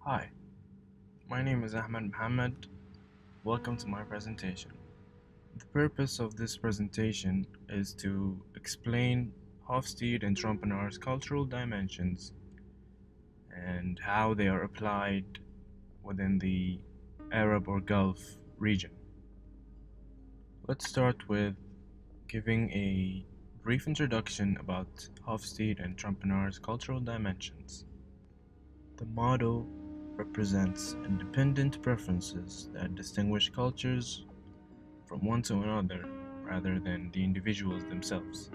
Hi, my name is Ahmed Mohammed. Welcome to my presentation. The purpose of this presentation is to explain Hofstede and Trompenaars' cultural dimensions and how they are applied within the Arab or Gulf region. Let's start with giving a brief introduction about Hofstede and Trompenaars' cultural dimensions. The motto represents independent preferences that distinguish cultures from one to another rather than the individuals themselves.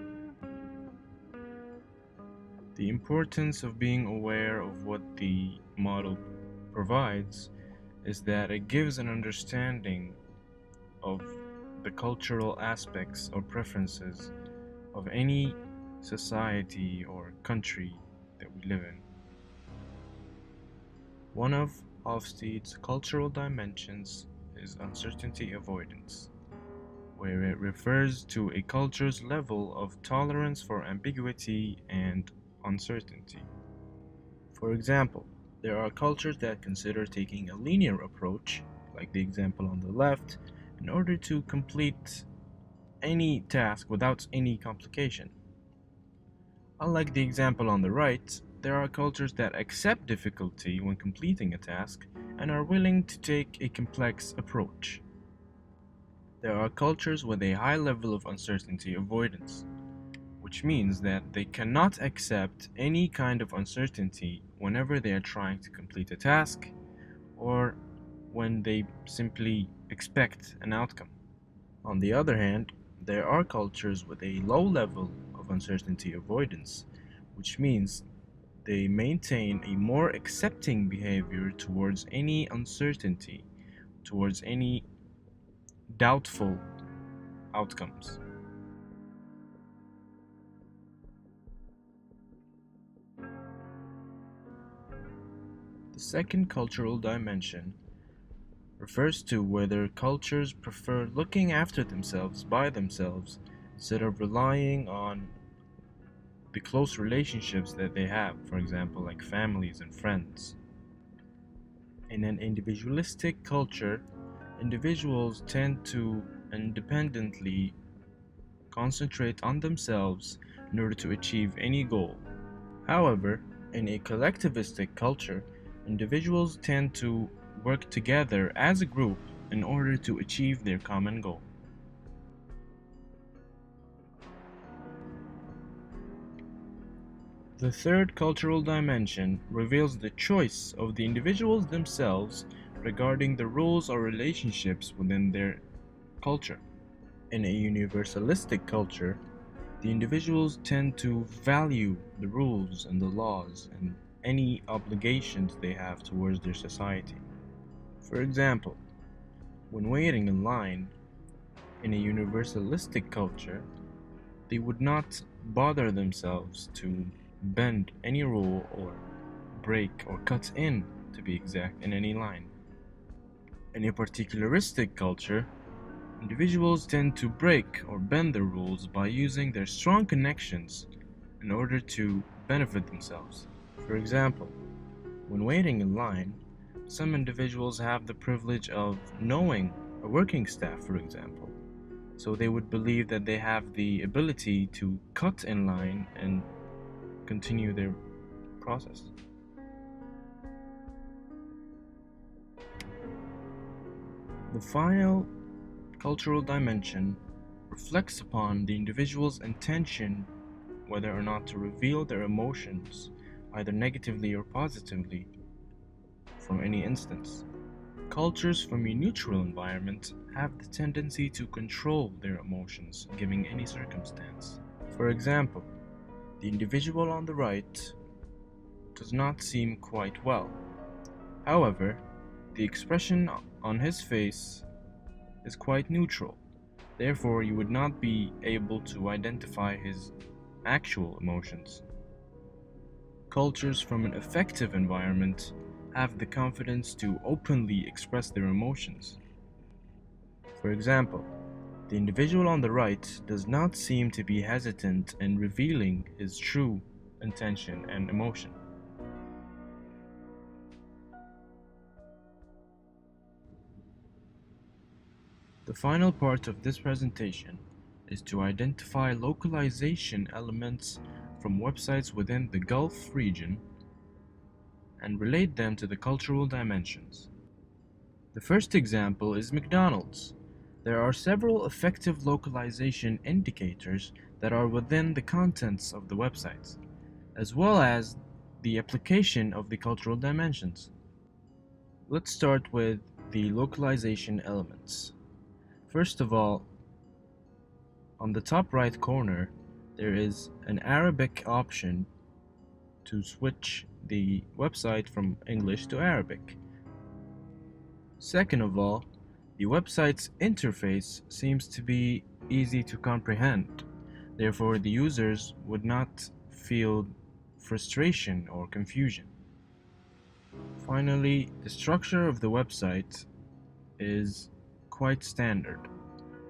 The importance of being aware of what the model provides is that it gives an understanding of the cultural aspects or preferences of any society or country that we live in. One of Hofstede's cultural dimensions is uncertainty avoidance, where it refers to a culture's level of tolerance for ambiguity and uncertainty. For example, there are cultures that consider taking a linear approach, like the example on the left, in order to complete any task without any complication. Unlike the example on the right, there are cultures that accept difficulty when completing a task and are willing to take a complex approach. There are cultures with a high level of uncertainty avoidance, which means that they cannot accept any kind of uncertainty whenever they are trying to complete a task or when they simply expect an outcome. On the other hand, there are cultures with a low level of uncertainty avoidance, which means they maintain a more accepting behavior towards any uncertainty, towards any doubtful outcomes. The second cultural dimension refers to whether cultures prefer looking after themselves by themselves instead of relying on the close relationships that they have, for example, like families and friends. In an individualistic culture, individuals tend to independently concentrate on themselves in order to achieve any goal. However, in a collectivistic culture, individuals tend to work together as a group in order to achieve their common goal. The third cultural dimension reveals the choice of the individuals themselves regarding the roles or relationships within their culture. In a universalistic culture, the individuals tend to value the rules and the laws and any obligations they have towards their society. For example, when waiting in line in a universalistic culture, they would not bother themselves to bend any rule or break or cut in, to be exact, in any line. In a particularistic culture, individuals tend to break or bend the rules by using their strong connections in order to benefit themselves. For example, when waiting in line, some individuals have the privilege of knowing a working staff, for example, so they would believe that they have the ability to cut in line and continue their process. The final cultural dimension reflects upon the individual's intention whether or not to reveal their emotions, either negatively or positively, from any instance. Cultures from a neutral environment have the tendency to control their emotions given any circumstance. For example, the individual on the right does not seem quite well. However, the expression on his face is quite neutral. Therefore, you would not be able to identify his actual emotions. Cultures from an effective environment have the confidence to openly express their emotions. For example, the individual on the right does not seem to be hesitant in revealing his true intention and emotion. The final part of this presentation is to identify localization elements from websites within the Gulf region and relate them to the cultural dimensions. The first example is McDonald's. There are several effective localization indicators that are within the contents of the websites, as well as the application of the cultural dimensions. Let's start with the localization elements. First of all, on the top right corner, there is an Arabic option to switch the website from English to Arabic. Second of all, the website's interface seems to be easy to comprehend. Therefore, the users would not feel frustration or confusion. Finally, the structure of the website is quite standard.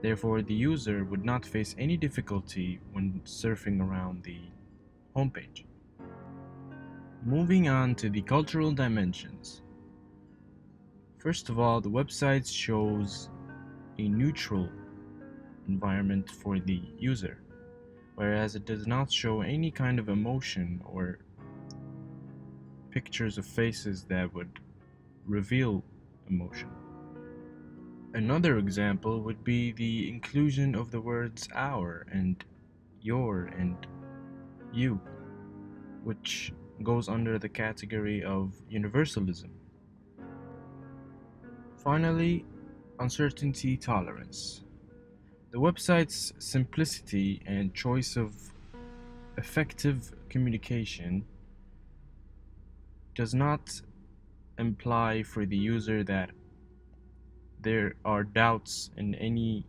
Therefore, the user would not face any difficulty when surfing around the homepage. Moving on to the cultural dimensions. First of all, the website shows a neutral environment for the user, whereas it does not show any kind of emotion or pictures of faces that would reveal emotion. Another example would be the inclusion of the words our and your and you, which goes under the category of universalism. Finally, uncertainty tolerance. The website's simplicity and choice of effective communication does not imply for the user that there are doubts in any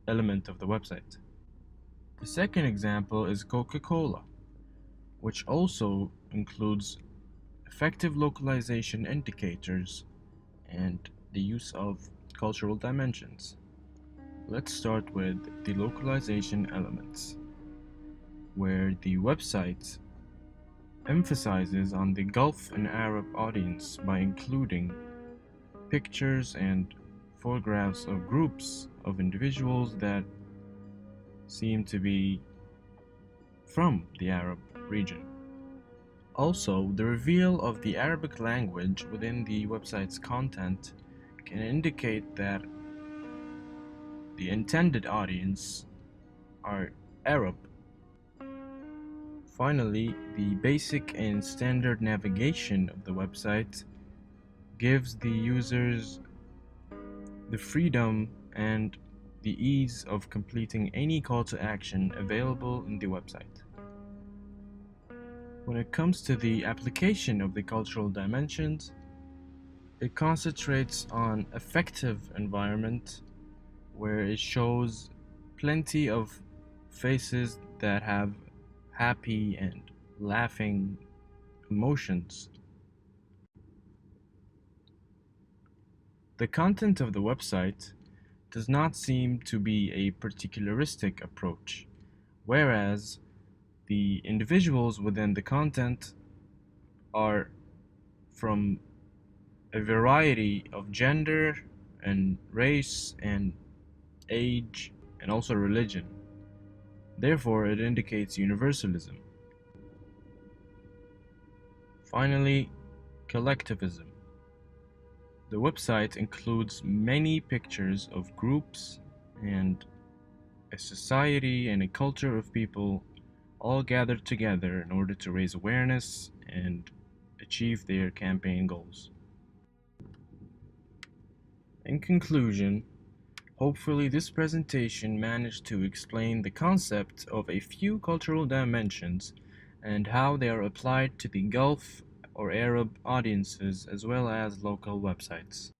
element of the website. The second example is Coca-Cola, which also includes effective localization indicators and the use of cultural dimensions. Let's start with the localization elements, where the website emphasizes on the Gulf and Arab audience by including pictures and photographs of groups of individuals that seem to be from the Arab region. Also, the reveal of the Arabic language within the website's content can indicate that the intended audience are Arab. Finally, the basic and standard navigation of the website gives the users the freedom and the ease of completing any call to action available in the website. When it comes to the application of the cultural dimensions, it concentrates on effective environment where it shows plenty of faces that have happy and laughing emotions. The content of the website does not seem to be a particularistic approach, whereas the individuals within the content are from a variety of gender and race and age and also religion. Therefore, it indicates universalism. Finally, collectivism. The website includes many pictures of groups and a society and a culture of people all gathered together in order to raise awareness and achieve their campaign goals. In conclusion, hopefully this presentation managed to explain the concept of a few cultural dimensions and how they are applied to the Gulf or Arab audiences as well as local websites.